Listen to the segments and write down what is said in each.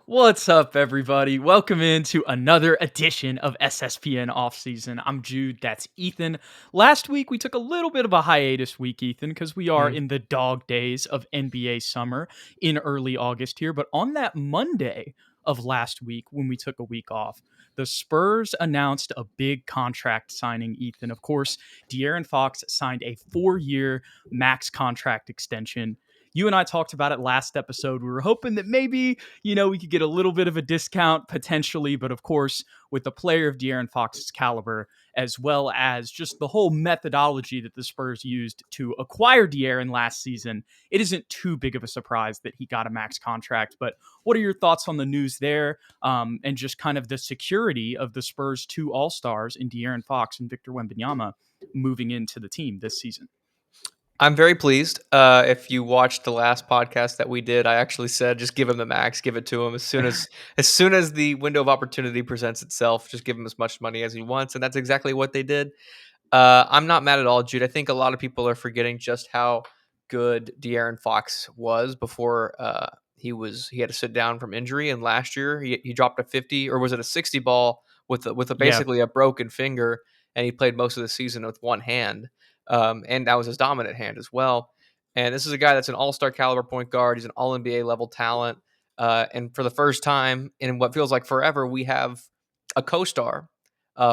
What's up, everybody? Welcome into another edition of SSPN Offseason. I'm Jude. That's Ethan. Last week, we took a little bit of a hiatus week, Ethan, because we are in the dog days of NBA summer in early August here. But on that Monday of last week, when we took a week off, the Spurs announced a big contract signing, Ethan. Of course, De'Aaron Fox signed a 4-year max contract extension. You and I talked about it last episode. We were hoping that maybe we could get a little bit of a discount potentially, but of course, with a player of De'Aaron Fox's caliber, as well as just the whole methodology that the Spurs used to acquire De'Aaron last season, it isn't too big of a surprise that he got a max contract. But what are your thoughts on the news there, and just kind of the security of the Spurs' two All-Stars in De'Aaron Fox and Victor Wembanyama moving into the team this season? I'm very pleased. If you watched the last podcast that we did, I actually said just give him the max, give it to him as soon as the window of opportunity presents itself. Just give him as much money as he wants, and that's exactly what they did. I'm not mad at all, Jude. I think a lot of people are forgetting just how good De'Aaron Fox was before he had to sit down from injury. And last year he dropped a 50 or was it a 60 ball with Yeah. basically a broken finger, and he played most of the season with one hand, and that was his dominant hand as well. And this is a guy that's an all-star caliber point guard. He's an all NBA level talent, and for the first time in what feels like forever, we have a co-star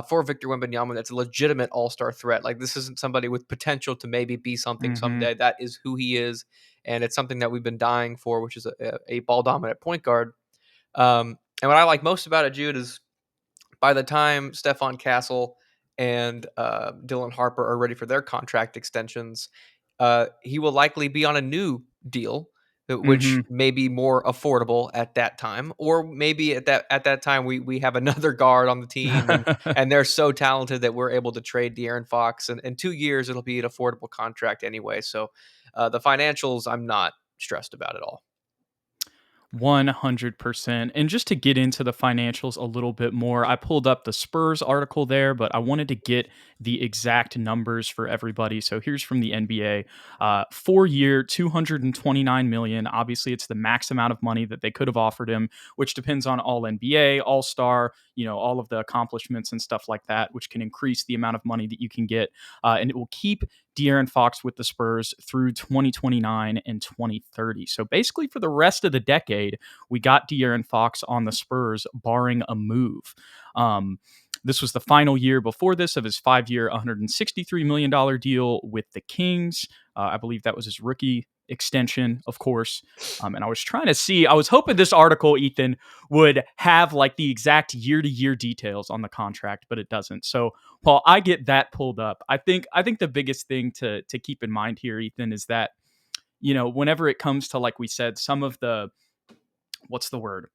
for Victor Wembanyama that's a legitimate all-star threat. Like, this isn't somebody with potential to maybe be something Mm-hmm. someday. That is who he is, and it's something that we've been dying for, which is a ball-dominant point guard. And what I like most about it, Jude, is by the time Stephon Castle and Dylan Harper are ready for their contract extensions, he will likely be on a new deal, which Mm-hmm. may be more affordable at that time, or maybe at that time we have another guard on the team, and they're so talented that we're able to trade De'Aaron Fox, and in 2 years it'll be an affordable contract anyway. So the financials, I'm not stressed about at all. 100%. And just to get into the financials a little bit more, I pulled up the Spurs article there, but I wanted to get the exact numbers for everybody. So here's from the NBA. 4-year, 229 million. Obviously, it's the max amount of money that they could have offered him, which depends on all NBA, all star, all of the accomplishments and stuff like that, which can increase the amount of money that you can get. And it will keep De'Aaron Fox with the Spurs through 2029 and 2030. So basically, for the rest of the decade, we got De'Aaron Fox on the Spurs, barring a move. This was the final year before this of his 5-year, $163 million deal with the Kings. I believe that was his rookie extension, of course. And I was trying to see, I was hoping this article, Ethan, would have like the exact year-to-year details on the contract, but it doesn't. So while I get that pulled up, I think the biggest thing to keep in mind here, Ethan, is that whenever it comes to, like we said, some of the, what's the word,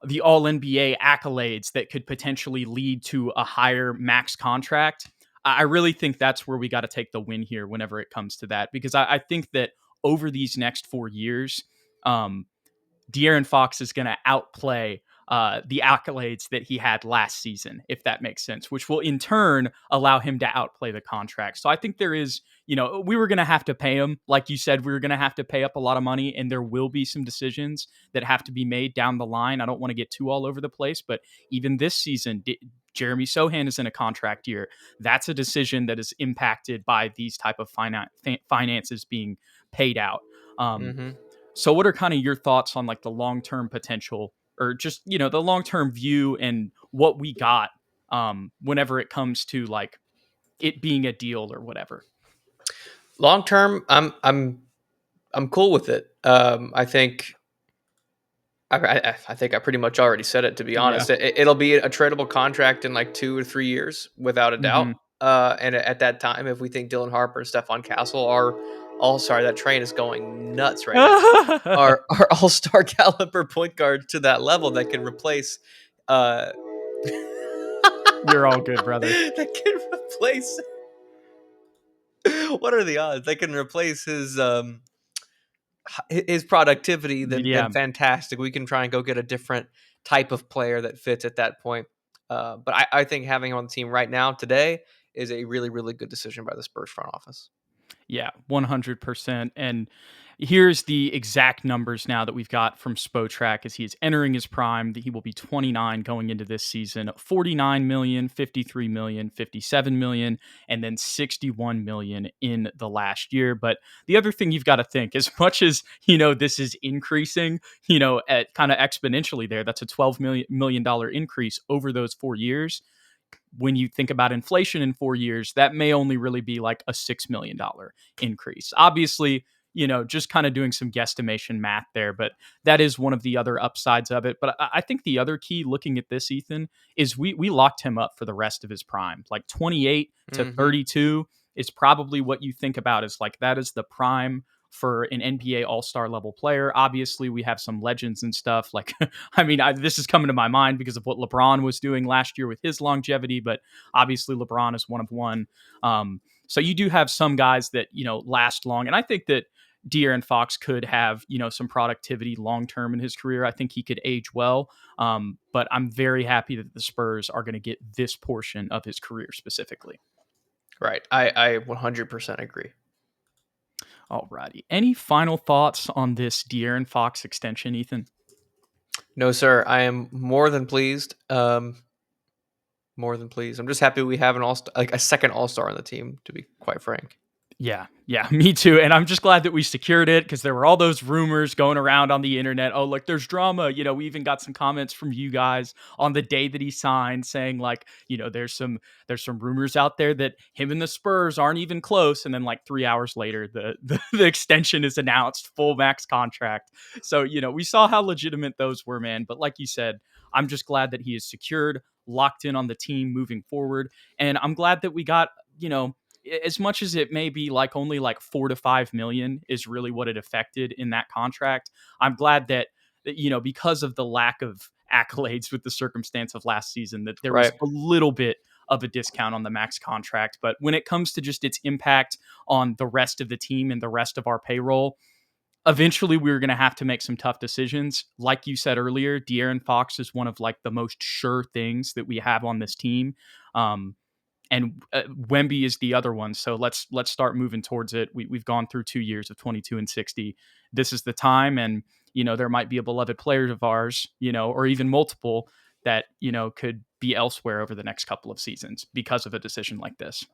the all NBA accolades that could potentially lead to a higher max contract, I really think that's where we got to take the win here whenever it comes to that, because I think that over these next 4 years, De'Aaron Fox is going to outplay the accolades that he had last season, if that makes sense, which will in turn allow him to outplay the contract. So I think there is, we were going to have to pay him. Like you said, we were going to have to pay up a lot of money, and there will be some decisions that have to be made down the line. I don't want to get too all over the place, but even this season, Jeremy Sochan is in a contract year. That's a decision that is impacted by these type of finances being paid out. Mm-hmm. So what are kind of your thoughts on like the long-term potential, or just, the long-term view and what we got whenever it comes to like it being a deal or whatever? Long term, I'm cool with it. I think I pretty much already said it, to be Yeah. honest. It'll be a tradable contract in like 2 or 3 years, without a doubt. Hmm. And at that time, if we think Dylan Harper and Stephon Castle are all sorry, that train is going nuts right now. Are all star caliber point guard to that level that can replace uh You're all good, brother. that can replace what are the odds? That can replace his productivity, then Yeah. fantastic. We can try and go get a different type of player that fits at that point. But I think having him on the team right now today is a really, really good decision by the Spurs front office. Yeah, 100%. And here's the exact numbers now that we've got from Spotrac as he is entering his prime. That he will be 29 going into this season, 49 million, 53 million, 57 million, and then 61 million in the last year. But the other thing you've got to think, as much as, this is increasing, at kind of exponentially there, that's a $12 million increase over those 4 years. When you think about inflation in 4 years, that may only really be like a $6 million increase. Obviously, just kind of doing some guesstimation math there, but that is one of the other upsides of it. But I think the other key looking at this, Ethan, is we locked him up for the rest of his prime. Like 28 to Hmm. 32 is probably what you think about as like that is the prime for an NBA All-Star level player. Obviously, we have some legends and stuff. Like, I mean, this is coming to my mind because of what LeBron was doing last year with his longevity, but obviously LeBron is one of one. So you do have some guys that, last long. And I think that De'Aaron Fox could have, some productivity long term in his career. I think he could age well. But I'm very happy that the Spurs are going to get this portion of his career specifically. Right. I 100% agree. Alrighty. Any final thoughts on this De'Aaron Fox extension, Ethan? No, sir. I am more than pleased. More than pleased. I'm just happy we have an like a second all star on the team. To be quite frank. Yeah, me too. And I'm just glad that we secured it because there were all those rumors going around on the internet. Oh, look, there's drama. We even got some comments from you guys on the day that he signed saying like, there's some rumors out there that him and the Spurs aren't even close. And then like 3 hours later, the extension is announced, full max contract. So, we saw how legitimate those were, man. But like you said, I'm just glad that he is secured, locked in on the team moving forward. And I'm glad that we got, as much as it may be like only like 4 to 5 million is really what it affected in that contract. I'm glad that, because of the lack of accolades with the circumstance of last season, that there was Right. a little bit of a discount on the max contract. But when it comes to just its impact on the rest of the team and the rest of our payroll, eventually we were going to have to make some tough decisions. Like you said earlier, De'Aaron Fox is one of like the most sure things that we have on this team. And Wemby is the other one. So let's start moving towards it. We've gone through 2 years of 22 and 60. This is the time, and there might be a beloved player of ours, or even multiple that could be elsewhere over the next couple of seasons because of a decision like this.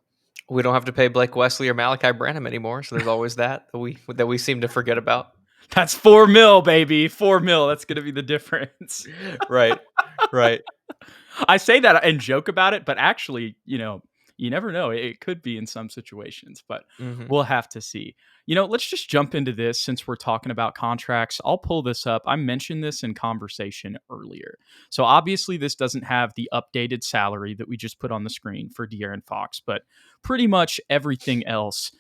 We don't have to pay Blake Wesley or Malachi Branham anymore, so there's always that we seem to forget about. That's 4 mil, baby. 4 mil. That's going to be the difference. Right. Right. I say that and joke about it, but actually, you never know. It could be in some situations, but Hmm. we'll have to see. Let's just jump into this since we're talking about contracts. I'll pull this up. I mentioned this in conversation earlier. So obviously, this doesn't have the updated salary that we just put on the screen for De'Aaron Fox, but pretty much everything else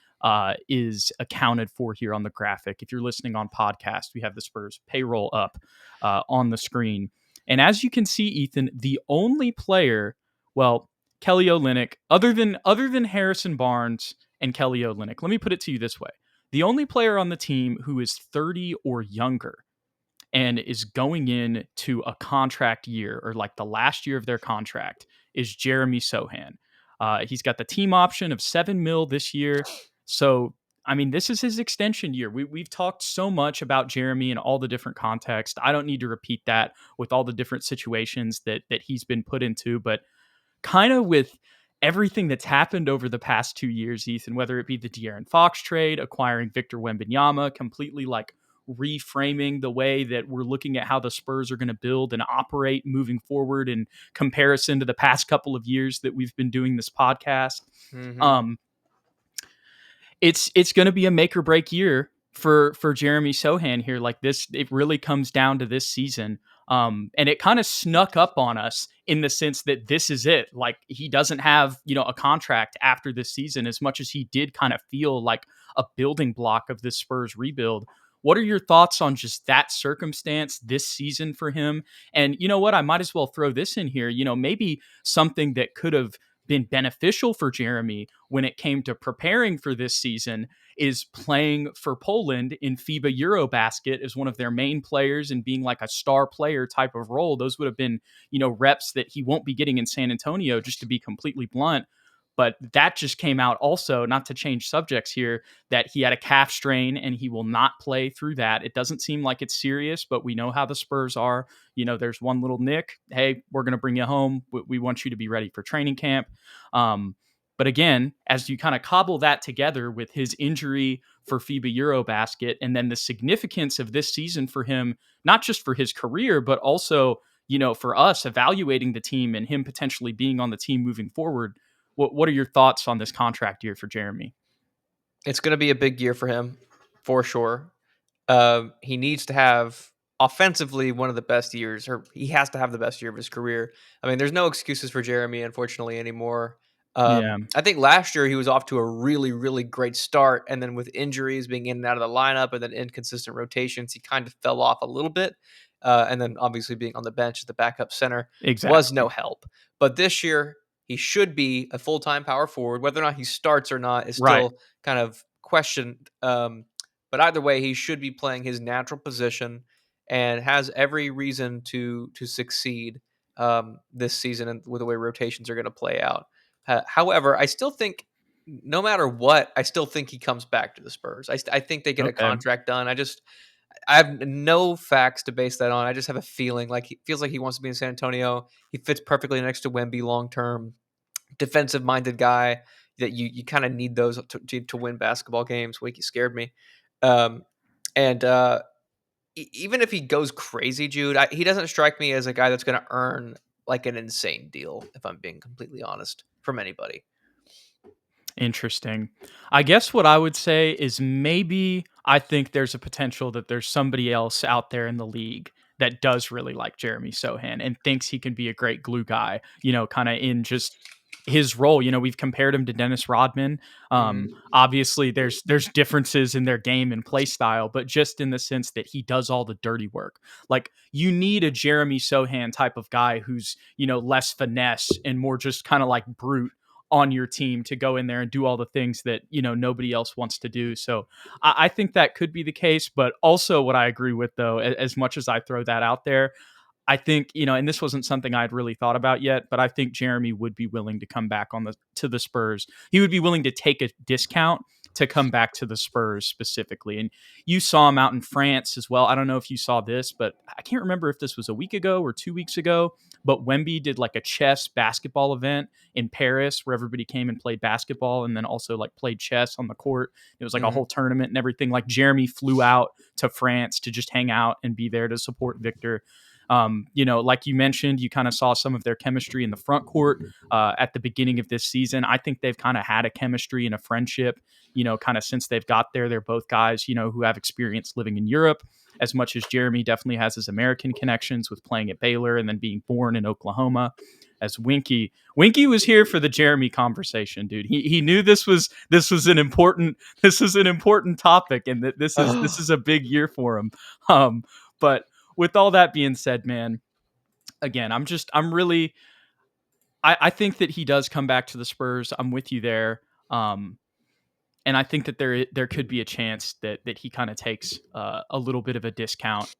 is accounted for here on the graphic. If you're listening on podcast, we have the Spurs payroll up on the screen. And as you can see, Ethan, the only player, well, Kelly Olynyk, other than Harrison Barnes and Kelly Olynyk, let me put it to you this way. The only player on the team who is 30 or younger and is going into a contract year or like the last year of their contract is Jeremy Sochan. He's got the team option of 7 mil this year. So, I mean, this is his extension year. We've talked so much about Jeremy in all the different contexts. I don't need to repeat that with all the different situations that he's been put into, but kind of with everything that's happened over the past 2 years, Ethan, whether it be the De'Aaron Fox trade, acquiring Victor Wembanyama, completely like reframing the way that we're looking at how the Spurs are going to build and operate moving forward in comparison to the past couple of years that we've been doing this podcast. Hmm. Um, it's going to be a make or break year for Jeremy Sochan here. Like this, it really comes down to this season. And it kind of snuck up on us in the sense that this is it. Like he doesn't have, a contract after this season as much as he did kind of feel like a building block of this Spurs rebuild. What are your thoughts on just that circumstance this season for him? And you know what? I might as well throw this in here. Maybe something that could have been beneficial for Jeremy when it came to preparing for this season is playing for Poland in FIBA EuroBasket as one of their main players and being like a star player type of role. Those would have been, reps that he won't be getting in San Antonio, just to be completely blunt. But that just came out also, not to change subjects here, that he had a calf strain and he will not play through that. It doesn't seem like it's serious, but we know how the Spurs are. There's one little nick. Hey, we're going to bring you home. We want you to be ready for training camp. Um, but again, as you kind of cobble that together with his injury for FIBA EuroBasket and then the significance of this season for him, not just for his career, but also, for us evaluating the team and him potentially being on the team moving forward. What are your thoughts on this contract year for Jeremy? It's going to be a big year for him, for sure. He needs to have offensively one of the best years, or he has to have the best year of his career. I mean, there's no excuses for Jeremy, unfortunately, anymore. Yeah, I think last year he was off to a really, really great start, and then with injuries, being in and out of the lineup, and then inconsistent rotations, he kind of fell off a little bit. And then obviously being on the bench as the backup center was no exactly. help. But this year, he should be a full time power forward. Whether or not he starts or not is Right. still kind of questioned. But either way, he should be playing his natural position and has every reason to succeed this season and with the way rotations are going to play out. However, I still think, no matter what, I still think he comes back to the Spurs. I think they get a Okay. contract done. I have no facts to base that on. I just have a feeling like he feels like he wants to be in San Antonio. He fits perfectly next to Wemby long term, defensive minded guy that you kind of need those to win basketball games. Wakey scared me. Um, and even if he goes crazy, Jude, he doesn't strike me as a guy that's going to earn like an insane deal, if I'm being completely honest, from anybody. Interesting. I guess what I would say is maybe I think there's a potential that there's somebody else out there in the league that does really like Jeremy Sohan and thinks he can be a great glue guy, kind of in just his role. We've compared him to Dennis Rodman. Hmm. Obviously there's differences in their game and play style, but just in the sense that he does all the dirty work. Like you need a Jeremy Sohan type of guy who's, less finesse and more just kind of like brute on your team to go in there and do all the things that nobody else wants to do. So I think that could be the case. But also, what I agree with though, as much as I throw that out there, I think, and this wasn't something I'd really thought about yet, but I think Jeremy would be willing to come back to the Spurs. He would be willing to take a discount to come back to the Spurs specifically. And you saw him out in France as well. I don't know if you saw this, but I can't remember if this was a week ago or 2 weeks ago, but Wemby did like a chess basketball event in Paris where everybody came and played basketball and then also like played chess on the court. It was like a Hmm. whole tournament and everything. Like Jeremy flew out to France to just hang out and be there to support Victor. Like you mentioned, you kind of saw some of their chemistry in the front court at the beginning of this season. I think they've kind of had a chemistry and a friendship, kind of since they've got there. They're both guys, who have experience living in Europe, as much as Jeremy definitely has his American connections with playing at Baylor and then being born in Oklahoma. As Winky was here for the Jeremy conversation, dude. He knew this was an important topic, and that this is a big year for him. But with all that being said, man, again, I'm really I think that he does come back to the Spurs. I'm with you there. Um, and I think that there could be a chance that he kind of takes a little bit of a discount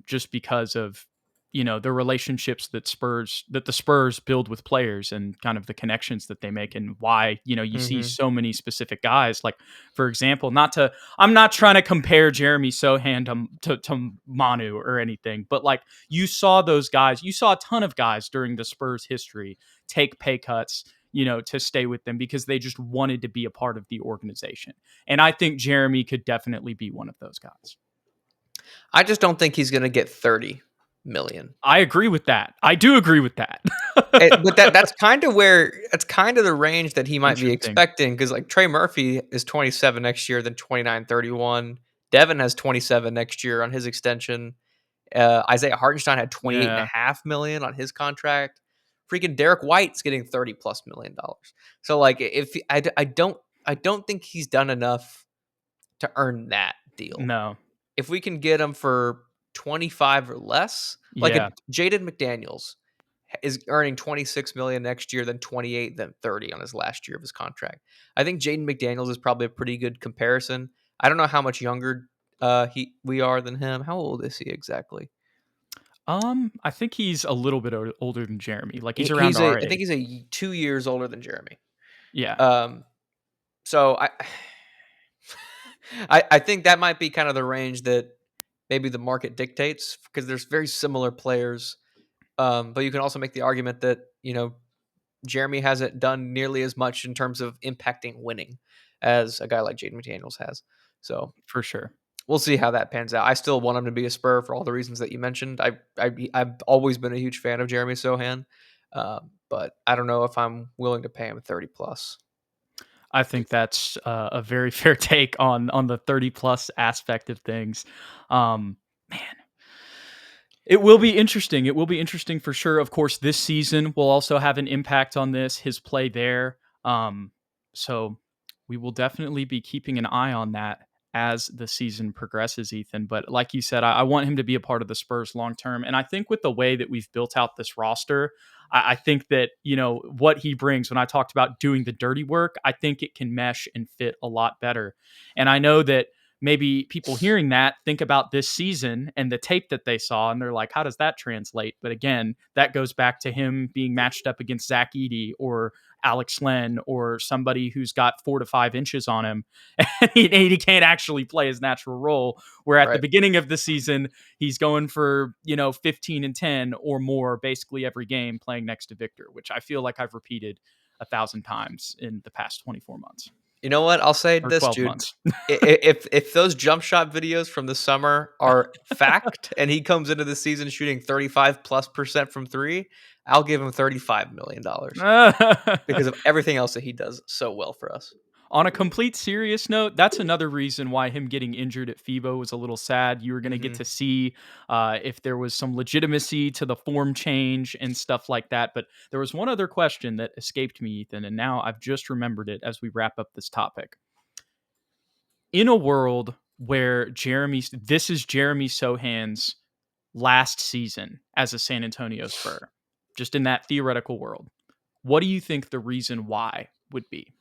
just because of the relationships that the Spurs build with players and kind of the connections that they make and why you see Hmm. so many specific guys like for example I'm not trying to compare Jeremy Sohan to Manu or anything, but like you saw those guys, you saw a ton of guys during the Spurs history take pay cuts to stay with them because they just wanted to be a part of the organization. And I think Jeremy could definitely be one of those guys. I just don't think he's going to get 30 million. I agree with that. I do agree with that. But that's kind of the range that he might be Interesting. expecting, because like Trey Murphy is 27 next year, then 29, 31. Devin has 27 next year on his extension. Isaiah Hartenstein had 28 and a Yeah. half million on his contract. Freaking Derek White's getting 30 plus million dollars. So like if I don't think he's done enough to earn that deal. No. If we can get him for 25 or less, like a Yeah. Jaden McDaniels is earning 26 million next year, then 28, then 30 on his last year of his contract. I think Jaden McDaniels is probably a pretty good comparison. I don't know how much younger we are than him. How old is he exactly? I think he's a little bit older than Jeremy. Like he's around I our think age. he's 2 years older than Jeremy. Yeah, Um, so I think that might be kind of the range that maybe the market dictates because there's very similar players. But you can also make the argument that Jeremy hasn't done nearly as much in terms of impacting winning as a guy like Jaden McDaniels has. So for sure. we'll see how that pans out. I still want him to be a Spur for all the reasons that you mentioned. I've always been a huge fan of Jeremy Sochan, but I don't know if I'm willing to pay him 30 plus. I think that's a very fair take on the 30 plus aspect of things. Man, it will be interesting. It will be interesting for sure. Of course, this season will also have an impact on this, his play there. So we will definitely be keeping an eye on that as the season progresses, Ethan. But like you said, I want him to be a part of the Spurs long term. And I think with the way that we've built out this roster, I think that, what he brings when I talked about doing the dirty work, I think it can mesh and fit a lot better. And I know that maybe people hearing that think about this season and the tape that they saw, and they're like, how does that translate? But again, that goes back to him being matched up against Zach Edey or Alex Len or somebody who's got 4 to 5 inches on him, and he can't actually play his natural role. Where at the Right. beginning of the season, he's going for 15 and 10 or more basically every game, playing next to Victor, which I feel like I've repeated 1,000 times in the past 24 months You know what? I'll say or this, 12 Jude. months. If those jump shot videos from the summer are fact, and he comes into the season shooting 35+% from three, I'll give him $35 million because of everything else that he does so well for us. On a complete serious note, that's another reason why him getting injured at FIBA was a little sad. You were going to get Hmm. to see if there was some legitimacy to the form change and stuff like that. But there was one other question that escaped me, Ethan, and now I've just remembered it as we wrap up this topic. In a world where this is Jeremy Sohan's last season as a San Antonio Spur, just in that theoretical world, what do you think the reason why would be?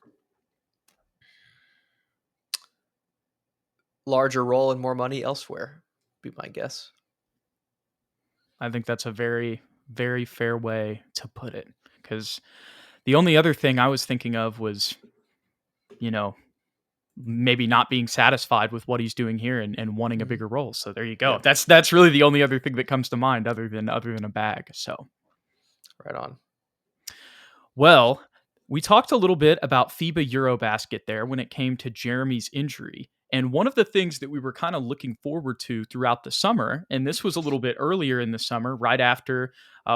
Larger role and more money elsewhere, be my guess. I think that's a very, very fair way to put it. Because the only other thing I was thinking of was, you know, maybe not being satisfied with what he's doing here and wanting a Hmm. bigger role. So there you go. Yeah, That's really the only other thing that comes to mind other than a bag. So right on. well, we talked a little bit about FIBA EuroBasket there when it came to Jeremy's injury. And one of the things that we were kind of looking forward to throughout the summer, and this was a little bit earlier in the summer, right after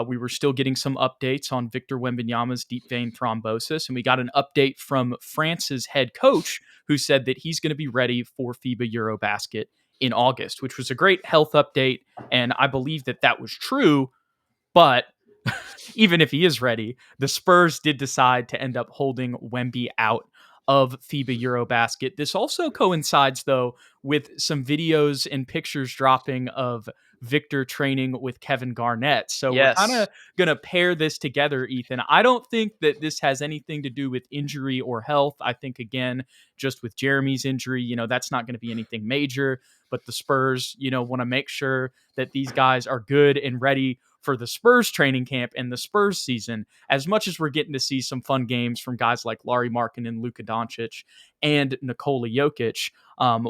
we were still getting some updates on Victor Wembanyama's deep vein thrombosis. And we got an update from France's head coach who said that he's going to be ready for FIBA EuroBasket in August, which was a great health update. And I believe that that was true. But even if he is ready, the Spurs did decide to end up holding Wemby out of FIBA EuroBasket. This also coincides, though, with some videos and pictures dropping of Victor training with Kevin Garnett. So we're kind Yes. of going to pair this together, Ethan. I don't think that this has anything to do with injury or health. I think, again, just with Jeremy's injury, that's not going to be anything major. But the Spurs, want to make sure that these guys are good and ready for the Spurs training camp and the Spurs season, as much as we're getting to see some fun games from guys like Larry Markin and Luka Doncic and Nikola Jokic.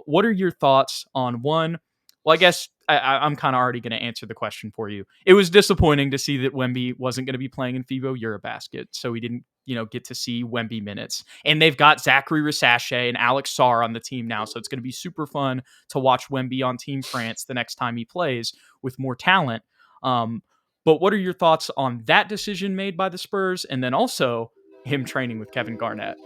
What are your thoughts on one? Well, I guess I'm kind of already going to answer the question for you. It was disappointing to see that Wemby wasn't going to be playing in FIBA EuroBasket, so we didn't, get to see Wemby minutes. And they've got Zachary Rissache and Alex Sarr on the team now, so it's going to be super fun to watch Wemby on Team France the next time he plays with more talent. Um, but what are your thoughts on that decision made by the Spurs, and then also him training with Kevin Garnett?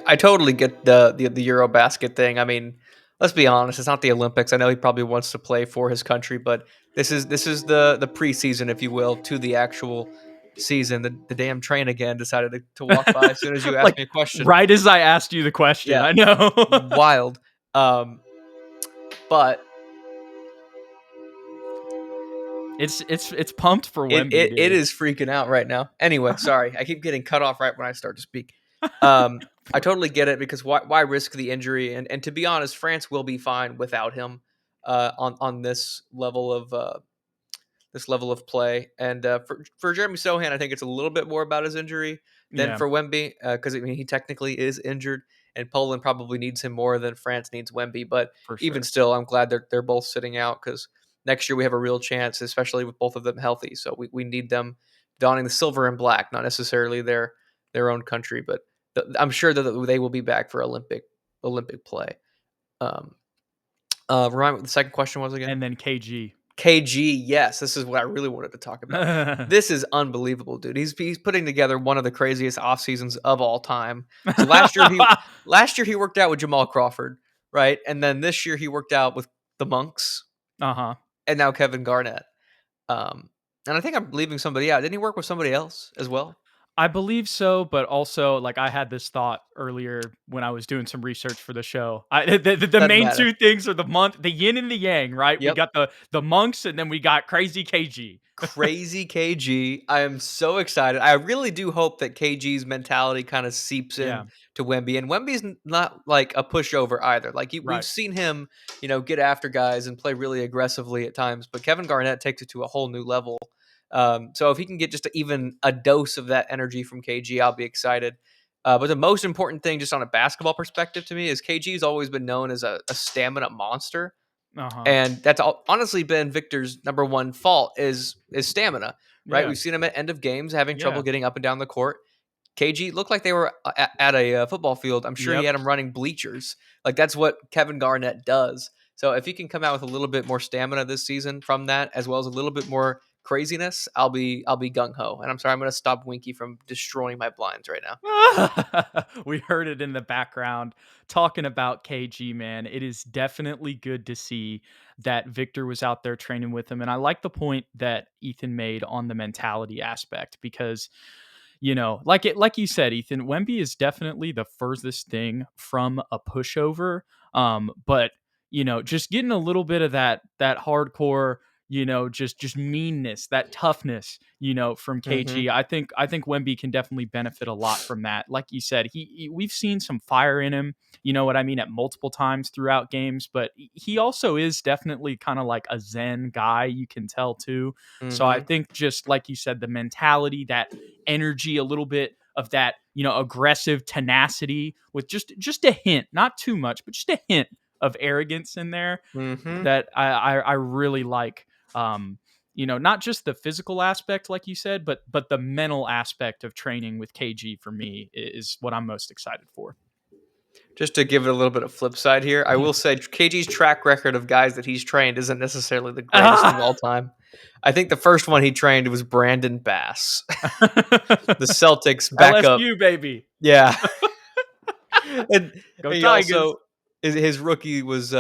I totally get the EuroBasket thing. I mean, let's be honest, it's not the Olympics. I know he probably wants to play for his country, but this is the preseason, if you will, to the actual season. The damn train again decided to walk by as soon as you asked Like me a question. right as I asked you the question, Yeah, I know. wild. Um, but it's pumped for it, Wemby, it it dude. is freaking out right now. Anyway, sorry, I keep getting cut off right when I start to speak. I totally get it because why risk the injury? And to be honest, France will be fine without him on this level of this level of play. And for Jeremy Sohan, I think it's a little bit more about his injury than Yeah, for Wemby, because I mean he technically is injured, and Poland probably needs him more than France needs Wemby. But for even sure. still, I'm glad they're both sitting out, because next year we have a real chance, especially with both of them healthy. So we need them donning the silver and black, not necessarily their own country, but I'm sure that they will be back for Olympic play. Um, remind me what the second question was again. And then KG. KG, yes, this is what I really wanted to talk about. This is unbelievable, dude. He's putting together one of the craziest off seasons of all time. So last year he worked out with Jamal Crawford, right? And then this year he worked out with the Monks, Uh-huh. and now Kevin Garnett. Um, and I think I'm leaving somebody out. Didn't he work with somebody else as well? I believe so, but also, like, I had this thought earlier when I was doing some research for the show. The Doesn't main matter. 2 things are the yin and the yang, right? We Yep. got the monks, and then we got crazy KG. Crazy KG. I am so excited. I really do hope that KG's mentality kind of seeps in Yeah, to Wemby. And Wemby's not like a pushover either. Like we've right. seen him, get after guys and play really aggressively at times. But Kevin Garnett takes it to a whole new level. So if he can get just even a dose of that energy from KG, I'll be excited. But the most important thing, just on a basketball perspective to me, is KG's always been known as a stamina monster, Uh-huh. and that's honestly been Victor's number one fault is stamina. Right, Yeah, we've seen him at end of games having trouble yeah. getting up and down the court. KG looked like they were at a football field. I'm sure he Yep. had him running bleachers. Like that's what Kevin Garnett does. So if he can come out with a little bit more stamina this season from that, as well as a little bit more craziness, I'll be gung ho. And I'm sorry, I'm going to stop Winky from destroying my blinds right now. We heard it in the background talking about KG, man. It is definitely good to see that Victor was out there training with him. And I like the point that Ethan made on the mentality aspect because like you said, Ethan, Wemby is definitely the furthest thing from a pushover. But just getting a little bit of that hardcore, just meanness, that toughness, from Mm-hmm. KG. I think Wemby can definitely benefit a lot from that. Like you said, we've seen some fire in him, you know what I mean, at multiple times throughout games, but he also is definitely kind of like a zen guy, you can tell too. So I Mm-hmm. think just like you said, the mentality, that energy, a little bit of that, aggressive tenacity with just a hint, not too much, but just a hint of arrogance in there Mm-hmm. that I really like. Not just the physical aspect, like you said, but the mental aspect of training with KG for me is what I'm most excited for. Just to give it a little bit of flip side here, I will say KG's track record of guys that he's trained isn't necessarily the greatest of all time. I think the first one he trained was Brandon Bass, the Celtics backup. LSU baby, Yeah, and go he Tigers! also his rookie was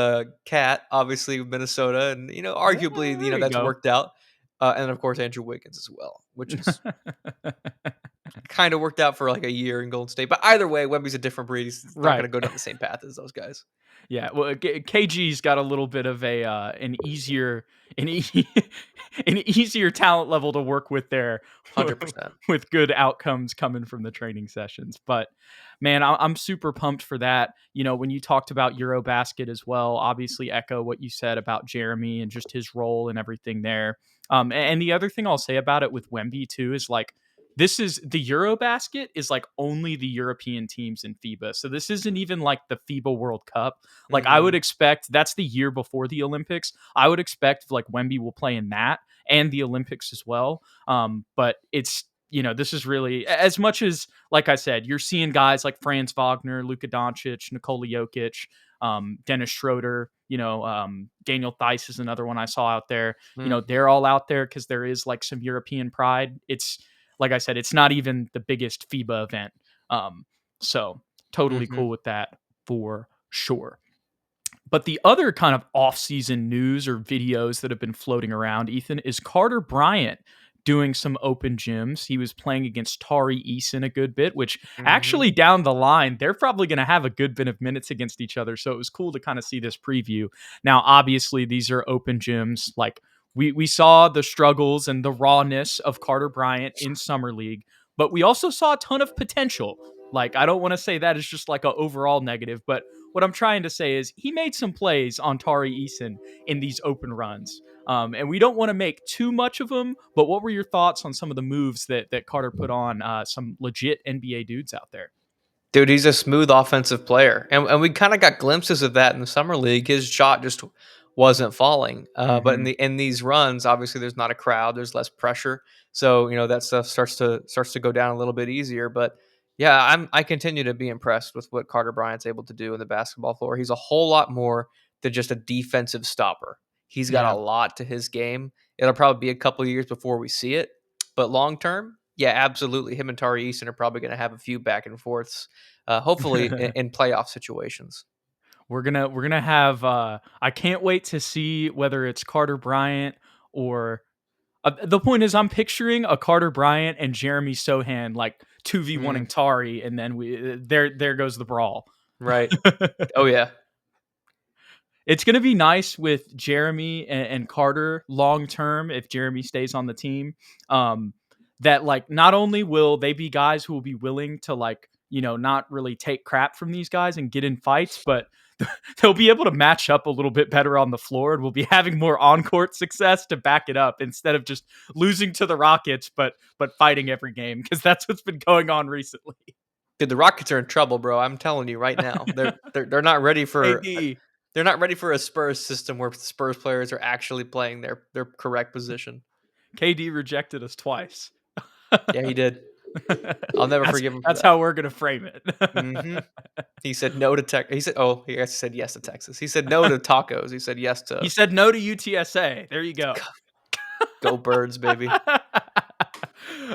Cat, obviously of Minnesota, and Yeah, arguably there you that's go. worked out, and of course Andrew Wiggins as well, which is kind of worked out for like a year in Golden State. But either way, Wemby's a different breed. He's not going Right. to go down the same path as those guys. Yeah, well, KG's got a little bit of an easier talent level to work with there, 100%. with good outcomes coming from the training sessions. But man, I'm super pumped for that. When you talked about EuroBasket as well, obviously echo what you said about Jeremy and just his role and everything there. And the other thing I'll say about it with Wemby too is like, this is the EuroBasket is like only the European teams in FIBA. So this isn't even like the FIBA World Cup. Like I would Mhm. expect that's the year before the Olympics. I would expect like Wemby will play in that and the Olympics as well. But it's this is really as much as like I said, you're seeing guys like Franz Wagner, Luka Doncic, Nikola Jokic, Dennis Schroeder. Daniel Theis is another one I saw out there. Mm. They're all out there because there is like some European pride. It's like I said, it's not even the biggest FIBA event. So totally Mhm. cool with that for sure. But the other kind of off-season news or videos that have been floating around, Ethan, is Carter Bryant doing some open gyms. He was playing against Tari Eason a good bit, which Mhm. actually down the line, they're probably going to have a good bit of minutes against each other. So it was cool to kind of see this preview. Now, obviously, these are open gyms. Like we saw the struggles and the rawness of Carter Bryant in Summer League, but we also saw a ton of potential Like, I don't want to say that is just like a overall negative, but what I'm trying to say is he made some plays on Tari Eason in these open runs. And we don't want to make too much of them, but what were your thoughts on some of the moves that Carter put on some legit NBA dudes out there? Dude, he's a smooth offensive player, and we kind of got glimpses of that in the summer league. His shot just wasn't falling. But Mm-hmm. in these runs, obviously, there's not a crowd, there's less pressure, so that stuff starts to go down a little bit easier. But yeah, I continue to be impressed with what Carter Bryant's able to do in the basketball floor. He's a whole lot more than just a defensive stopper. He's got a Yeah. lot to his game. It'll probably be a couple years before we see it, but long term, yeah, absolutely. Him and Tari Eason are probably going to have a few back and forths, hopefully in playoff situations. We're gonna have I can't wait to see whether it's Carter Bryant or the point is I'm picturing a Carter Bryant and Jeremy Sohan like 2v1ing Mm, Tari, and then we there goes the brawl. right. Oh yeah. It's going to be nice with Jeremy and Carter long term if Jeremy stays on the team. Um, that like not only will they be guys who will be willing to like not really take crap from these guys and get in fights, but they'll be able to match up a little bit better on the floor, and we'll be having more on court success to back it up instead of just losing to the Rockets, but fighting every game because that's what's been going on recently. Dude, the Rockets are in trouble, bro. I'm telling you right now. They're not ready for KD they're not ready for a Spurs system where Spurs players are actually playing their correct position. KD rejected us twice. Yeah, he did. I'll never that's forgive him for that's that. how we're gonna frame it. Hmm. He said no to Tech. He said, "Oh, he guess said yes to Texas." He said no to tacos. He said yes He to said no to UTSA. There you go. go Birds, baby.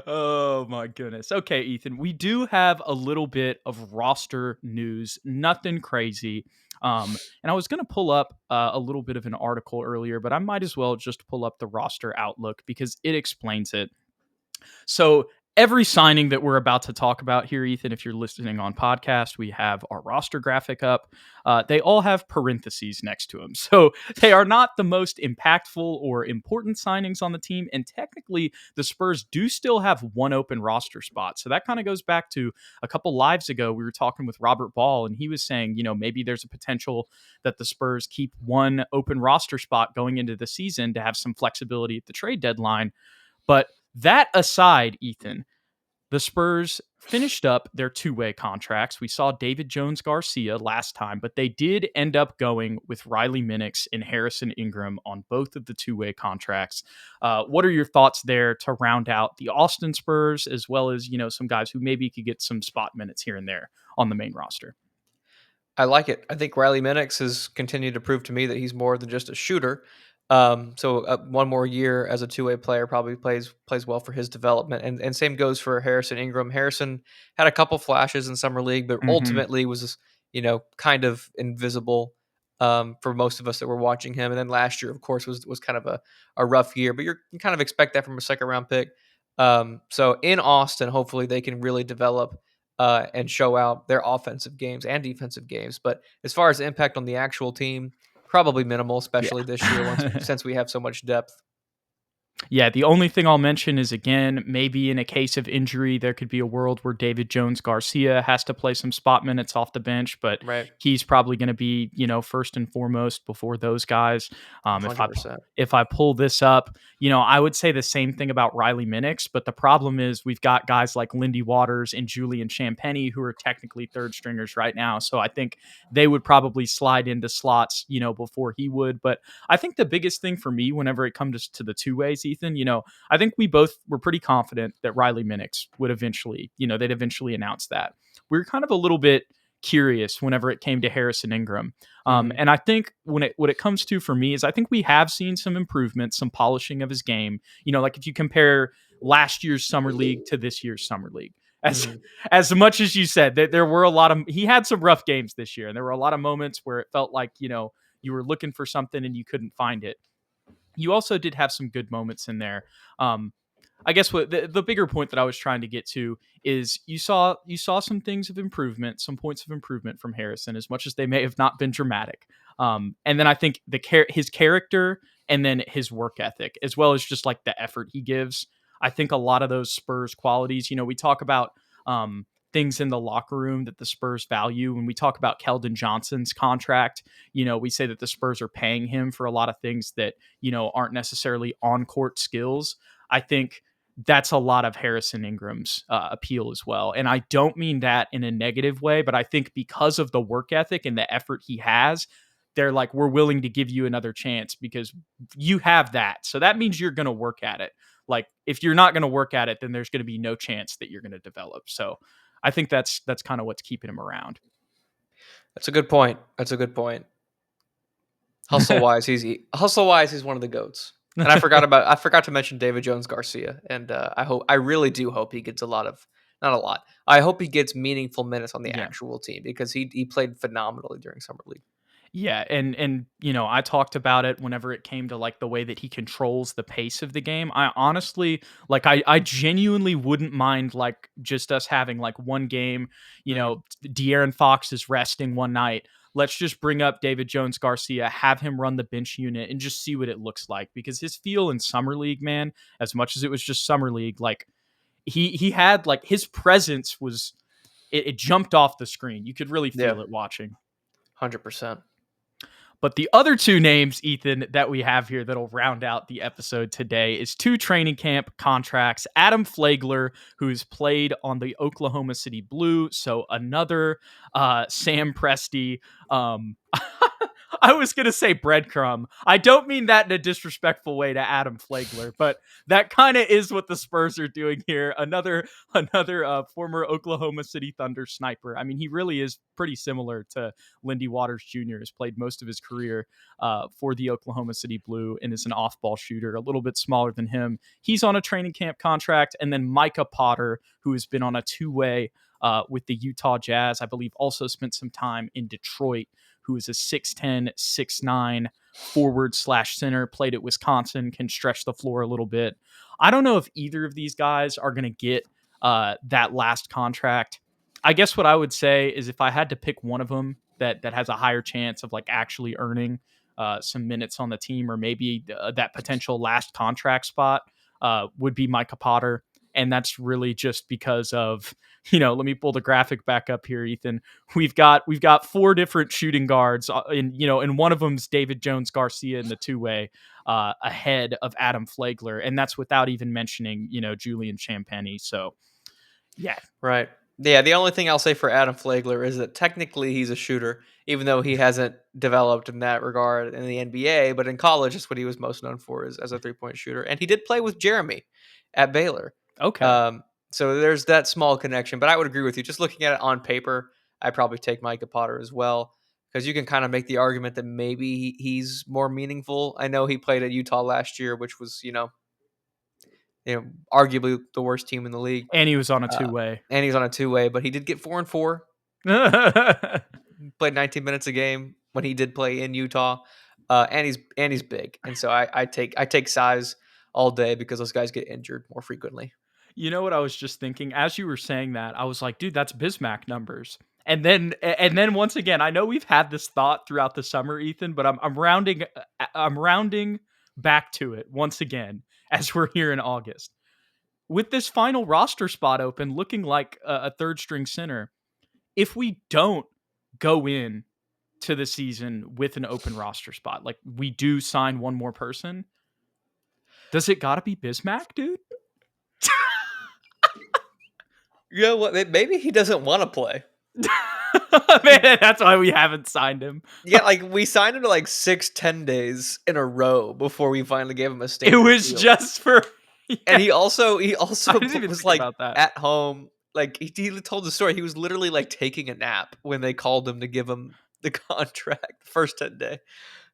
Oh my goodness. Okay, Ethan, we do have a little bit of roster news. Nothing crazy. And I was going to pull up a little bit of an article earlier, but I might as well just pull up the roster outlook because it explains it. So every signing that we're about to talk about here, Ethan, if you're listening on podcast, we have our roster graphic up. They all have parentheses next to them. So they are not the most impactful or important signings on the team. And technically, the Spurs do still have one open roster spot. So that kind of goes back to a couple lives ago. We were talking with Robert Ball, and he was saying, maybe there's a potential that the Spurs keep one open roster spot going into the season to have some flexibility at the trade deadline. But that aside, Ethan, the Spurs finished up their two-way contracts. We saw David Jones Garcia last time, but they did end up going with Riley Minix and Harrison Ingram on both of the two-way contracts. What are your thoughts there to round out the Austin Spurs, as well as some guys who maybe could get some spot minutes here and there on the main roster? I like it. I think Riley Minix has continued to prove to me that he's more than just a shooter. One more year as a two-way player probably plays well for his development, and same goes for Harrison Ingram. Harrison had a couple flashes in summer league, but Mm-hmm. ultimately was kind of invisible for most of us that were watching him. And then last year, of course, was kind of a rough year, but you kind of expect that from a second round pick. So in Austin, hopefully they can really develop and show out their offensive games and defensive games. But as far as the impact on the actual team, probably minimal, especially this year once Yeah. since we have so much depth. Yeah, the only thing I'll mention is again, maybe in a case of injury, there could be a world where David Jones Garcia has to play some spot minutes off the bench, but Right. he's probably going to be, first and foremost before those guys. If I 100%. if I pull this up, I would say the same thing about Riley Minix, but the problem is we've got guys like Lindy Waters and Julian Champagny who are technically third stringers right now. So I think they would probably slide into slots, before he would. But I think the biggest thing for me whenever it comes to the two ways, Ethan, I think we both were pretty confident that Riley Minix would eventually, they'd eventually announce that. We were kind of a little bit curious whenever it came to Harrison Ingram. Mhm. And I think what it comes to for me is I think we have seen some improvements, some polishing of his game. Like if you compare last year's summer league to this year's summer league. As Mhm. as much as you said that there were a lot of he had some rough games this year, and there were a lot of moments where it felt like you were looking for something and you couldn't find it. You also did have some good moments in there. Um, I guess what the bigger point that I was trying to get to is you saw some things of improvement, some points of improvement from Harrison, as much as they may have not been dramatic. And then I think his character and then his work ethic, as well as just like the effort he gives. I think a lot of those Spurs qualities. We talk about things in the locker room that the Spurs value. When we talk about Keldon Johnson's contract, we say that the Spurs are paying him for a lot of things that, aren't necessarily on court skills. I think that's a lot of Harrison Ingram's appeal as well. And I don't mean that in a negative way, but I think because of the work ethic and the effort he has, they're like, we're willing to give you another chance because you have that. So that means you're going to work at it. Like, if you're not going to work at it, then there's going to be no chance that you're going to develop. So I think that's kind of what's keeping him around. That's a good point. That's a good point. Hustle wise, he's one of the goats. And I forgot to mention David Jones Garcia. And I really do hope he gets not a lot. I hope he gets meaningful minutes on the Yeah. actual team because he played phenomenally during summer league. Yeah, and I talked about it whenever it came to like the way that he controls the pace of the game. I honestly I genuinely wouldn't mind like just us having like one game, Mhm. De'Aaron Fox is resting one night. Let's just bring up David Jones Garcia, have him run the bench unit and just see what it looks like because his feel in summer league, man, as much as it was just summer league, like he had like his presence was it jumped off the screen. You could really Yeah, feel it watching. 100%. But the other two names, Ethan, that we have here that'll round out the episode today is two training camp contracts. Adam Flagler, who's played on the Oklahoma City Blue, so another Sam Presti. I was going to say breadcrumb. I don't mean that in a disrespectful way to Adam Flagler, but that kind of is what the Spurs are doing here. Another former Oklahoma City Thunder sniper. I mean, he really is pretty similar to Lindy Waters Jr. Has played most of his career for the Oklahoma City Blue and is an off-ball shooter, a little bit smaller than him. He's on a training camp contract, and then Micah Potter, who has been on a two-way with the Utah Jazz, I believe, also spent some time in Detroit, who is a 6'10", 6'9" forward/center, played at Wisconsin, can stretch the floor a little bit. I don't know if either of these guys are going to get that last contract. I guess what I would say is if I had to pick one of them that has a higher chance of like actually earning some minutes on the team or maybe that potential last contract spot would be Micah Potter. And that's really just because of, let me pull the graphic back up here, Ethan. We've got four different shooting guards, and one of them's David Jones Garcia in the two-way, ahead of Adam Flagler, and that's without even mentioning, Julian Champagny. So, yeah, Right. Yeah, the only thing I'll say for Adam Flagler is that technically he's a shooter, even though he hasn't developed in that regard in the NBA. But in college, that's what he was most known for is as a 3-point shooter. And he did play with Jeremy at Baylor. okay. Um, so there's that small connection. But I would agree with you. Just looking at it on paper, I'd probably take Micah Potter as well because you can kind of make the argument that maybe he's more meaningful. I know he played at Utah last year, which was, arguably the worst team in the league. And he was on a Uh, two-way. and he's on a two-way, but he did get 4-4. Yeah, Played 19 minutes a game when he did play in Utah, and he's big, and so I take size all day because those guys get injured more frequently. you know what I was just thinking as you were saying that? I was like, dude, that's Bismack numbers. And then once again, I know we've had this thought throughout the summer, Ethan, but I'm rounding back to it once again as we're here in August. With this final roster spot open looking like a third string center, if we don't go in to the season with an open roster spot, like we do sign one more person, does it got to be Bismack, dude? You know what? Maybe he doesn't want to play. Man, that's why we haven't signed him. Yeah, like we signed him to like 6-10 days in a row before we finally gave him a It standard was deal. just for And yeah, he also I didn't even was think like about that. at home. Like he told the story. He was literally like taking a nap when they called him to give him the contract the first 10 day.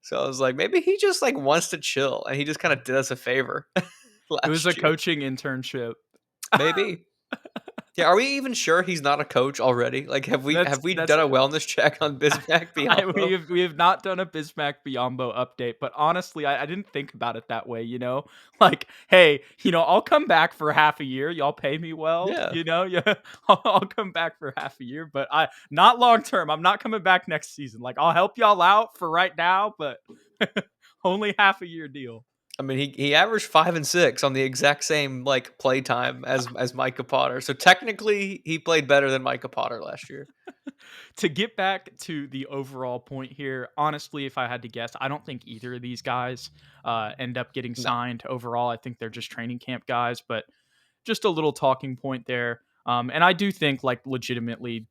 So I was like, maybe he just like wants to chill, and he just kind of did us a favor It was a last year. coaching internship. Maybe. Yeah. Are we even sure he's not a coach already? Like, have we That's have we that's done a wellness check on Bismack we Biyombo? have not done a Bismack Biyombo update, but honestly, I didn't think about it that way. Like, hey, I'll come back for half a year. Y'all pay me well, Yeah. yeah. I'll come back for half a year, but I not long term. I'm not coming back next season. Like, I'll help y'all out for right now, but only half a year deal. I mean, he averaged 5 and 6 on the exact same, like, play time as Micah Potter, so technically, he played better than Micah Potter last year. To get back to the overall point here, honestly, if I had to guess, I don't think either of these guys end up getting No. signed overall. I think they're just training camp guys, but just a little talking point there. And I do think, like, legitimately,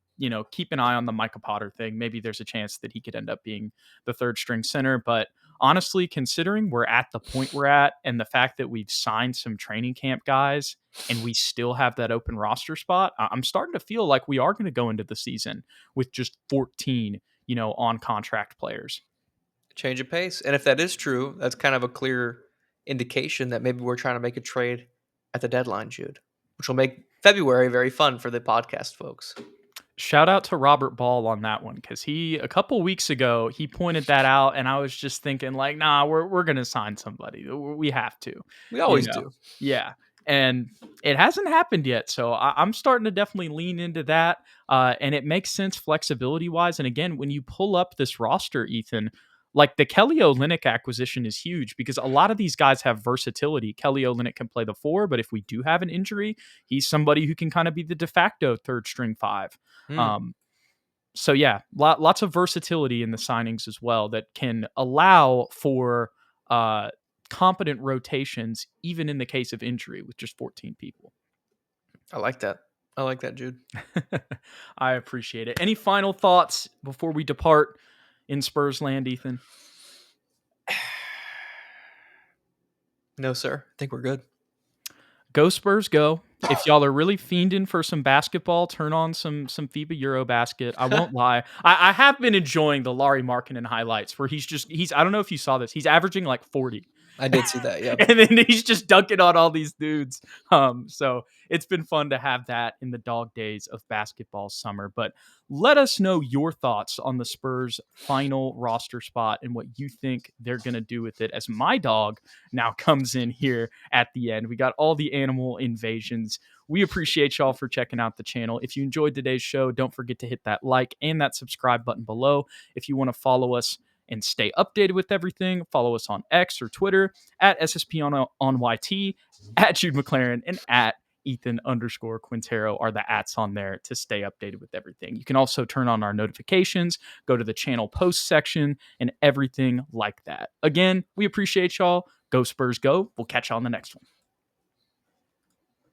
keep an eye on the Micah Potter thing. Maybe there's a chance that he could end up being the third string center. But honestly, considering we're at the point we're at and the fact that we've signed some training camp guys and we still have that open roster spot, I'm starting to feel like we are going to go into the season with just 14, on contract players. Change of pace, and if that is true, that's kind of a clear indication that maybe we're trying to make a trade at the deadline, Jude, which will make February very fun for the podcast folks. Shout out to Robert Ball on that one, because a couple weeks ago he pointed that out, and I was just thinking like, nah, we're gonna sign somebody. We have to, We always do. yeah. And it hasn't happened yet, so I'm starting to definitely lean into that, and it makes sense flexibility wise. And again, when you pull up this roster, Ethan, like the Kelly Olynyk acquisition is huge because a lot of these guys have versatility. Kelly Olynyk can play the four, but if we do have an injury, he's somebody who can kind of be the de facto third string five. Hmm, Um, so yeah, lots of versatility in the signings as well that can allow for uh, competent rotations, even in the case of injury with just 14 people. I like that. I like that, Jude. I appreciate it. Any final thoughts before we depart in Spurs land, Ethan? No, sir. I think we're good. Go Spurs, go. If y'all are really fiending for some basketball, turn on some FIBA EuroBasket. I won't lie. I have been enjoying the Larry Markkinen highlights where he's I don't know if you saw this. He's averaging like 40. I did see that. Yep. And then he's just dunking on all these dudes. So it's been fun to have that in the dog days of basketball summer. But let us know your thoughts on the Spurs' final roster spot and what you think they're going to do with it as my dog now comes in here at the end. We got all the animal invasions. We appreciate y'all for checking out the channel. If you enjoyed today's show, don't forget to hit that like and that subscribe button below. If you want to follow us and stay updated with everything, follow us on X or Twitter at SSPN on YT, at Jude McLaren, and at Ethan_Quintero are the ats on there to stay updated with everything. You can also turn on our notifications, go to the channel post section, and everything like that. Again, we appreciate y'all. Go Spurs, go. We'll catch you on the next one.